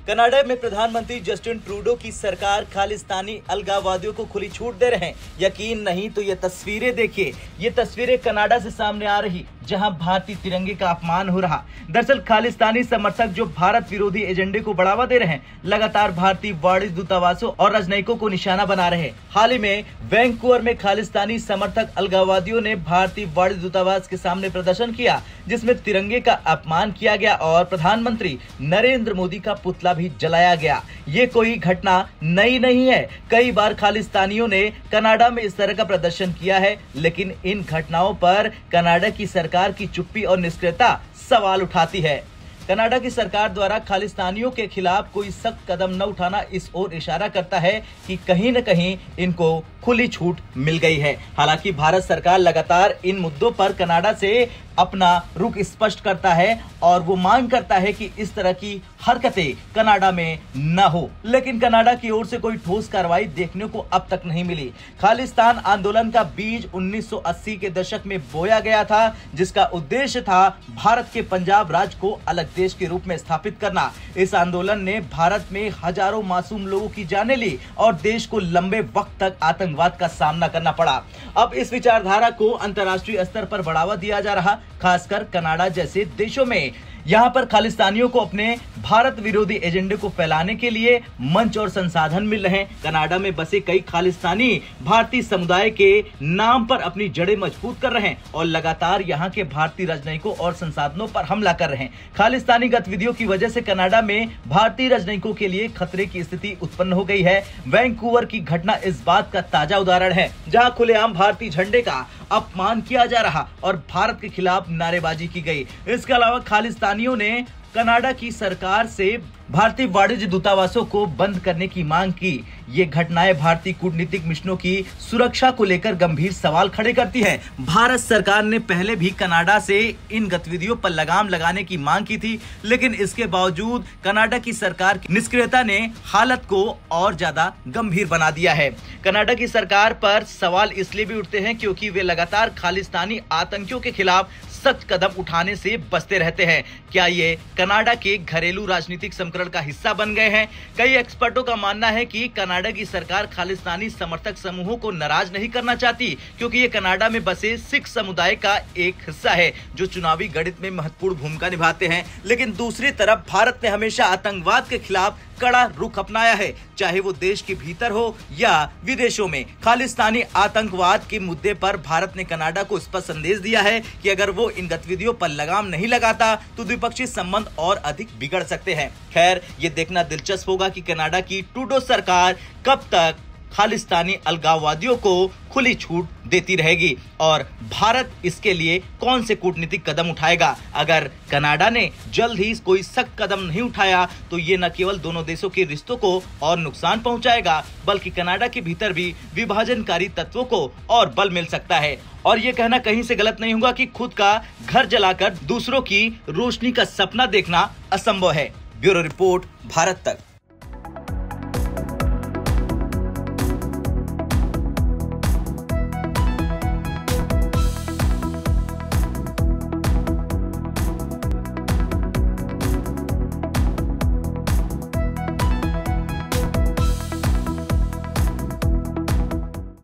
Canada में प्रधानमंत्री Justin Trudeau की सरकार खालिस्तानी अलगाववादियों को खुली छूट दे रहे हैं। यकीन नहीं तो ये तस्वीरें देखिए। ये तस्वीरें कनाडा से सामने आ रही, जहां भारतीय तिरंगे का अपमान हो रहा। दरअसल खालिस्तानी समर्थक जो भारत विरोधी एजेंडे को बढ़ावा दे रहे हैं, लगातार भारतीय वाणिज्य दूतावासों और राजनयिकों को निशाना बना रहे हैं। हाल ही में वैंकूवर में खालिस्तानी समर्थक अलगाववादियों ने भारतीय वाणिज्य दूतावास के सामने प्रदर्शन किया, जिसमें तिरंगे का अपमान किया गया और प्रधानमंत्री नरेंद्र मोदी का पुतला भी जलाया गया। ये कोई घटना नई नहीं है। कई बार खालिस्तानियों ने कनाडा में इस तरह का प्रदर्शन किया है, लेकिन इन घटनाओं पर कनाडा की सरकार की चुप्पी और निष्क्रियता सवाल उठाती है। कनाडा की सरकार द्वारा खालिस्तानियों के खिलाफ कोई सख्त कदम न उठाना इस ओर इशारा करता है कि कहीं न कहीं इनको खुली छूट मिल गई है। हालांकि भारत सरकार लगातार इन मुद्दों पर कनाडा से अपना रुख स्पष्ट करता है और वो मांग करता है कि इस तरह की हरकतें कनाडा में न हो, लेकिन कनाडा की ओर से कोई ठोस कार्रवाई देखने को अब तक नहीं मिली। खालिस्तान आंदोलन का बीज 1980 के दशक में बोया गया था, जिसका उद्देश्य था भारत के पंजाब राज्य को अलग देश के रूप में स्थापित करना। इस आंदोलन ने भारत में हजारों मासूम लोगों की जानें ली और देश को लंबे वक्त तक आतंकवाद का सामना करना पड़ा। अब इस विचारधारा को अंतर्राष्ट्रीय स्तर पर बढ़ावा दिया जा रहा, खासकर कनाडा जैसे देशों में। यहाँ पर खालिस्तानियों को अपने भारत विरोधी एजेंडे को फैलाने के लिए मंच और संसाधन मिल रहे हैं। कनाडा में बसे कई खालिस्तानी भारतीय समुदाय के नाम पर अपनी जड़ें मजबूत कर रहे हैं और लगातार यहाँ के भारतीय राजनयिकों और संसाधनों पर हमला कर रहे हैं। खालिस्तानी गतिविधियों की वजह से कनाडा में भारतीय राजनयिकों के लिए खतरे की स्थिति उत्पन्न हो गई है। वैंकूवर की घटना इस बात का ताजा उदाहरण है, जहाँ खुलेआम भारतीय झंडे का अपमान किया जा रहा और भारत के खिलाफ नारेबाजी की गई। इसके अलावा खालिस्तानियों ने कनाडा की सरकार से भारतीय वाणिज्य दूतावासों को बंद करने की मांग की। ये घटनाएं भारतीय कूटनीतिक मिशनों की सुरक्षा को लेकर गंभीर सवाल खड़े करती हैं। भारत सरकार ने पहले भी कनाडा से इन गतिविधियों पर लगाम लगाने की मांग की थी, लेकिन इसके बावजूद कनाडा की सरकार की निष्क्रियता ने हालत को और ज्यादा गंभीर बना दिया है। कनाडा की सरकार पर सवाल इसलिए भी उठते हैं क्योंकि वे लगातार खालिस्तानी आतंकियों के खिलाफ सख्त कदम उठाने से बचते रहते हैं। क्या ये कनाडा के घरेलू राजनीतिक समीकरण का हिस्सा बन गए हैं? कई एक्सपर्टों का मानना है कि कनाडा की सरकार खालिस्तानी समर्थक समूहों को नाराज नहीं करना चाहती, क्योंकि ये कनाडा में बसे सिख समुदाय का एक हिस्सा है जो चुनावी गणित में महत्वपूर्ण भूमिका निभाते हैं। लेकिन दूसरी तरफ भारत ने हमेशा आतंकवाद के खिलाफ कड़ा रुख अपनाया है, चाहे वो देश के भीतर हो या विदेशों में। खालिस्तानी आतंकवाद के मुद्दे पर भारत ने कनाडा को स्पष्ट संदेश दिया है कि अगर वो इन गतिविधियों पर लगाम नहीं लगाता तो द्विपक्षीय संबंध और अधिक बिगड़ सकते हैं। खैर, ये देखना दिलचस्प होगा कि कनाडा की ट्रूडो सरकार कब तक खालिस्तानी अलगाववादियों को खुली छूट देती रहेगी और भारत इसके लिए कौन से कूटनीतिक कदम उठाएगा। अगर कनाडा ने जल्द ही कोई सख्त कदम नहीं उठाया तो ये न केवल दोनों देशों के रिश्तों को और नुकसान पहुंचाएगा, बल्कि कनाडा के भीतर भी विभाजनकारी तत्वों को और बल मिल सकता है। और ये कहना कहीं से गलत नहीं होगा कि खुद का घर जलाकर दूसरों की रोशनी का सपना देखना असंभव है। ब्यूरो रिपोर्ट, भारत तक।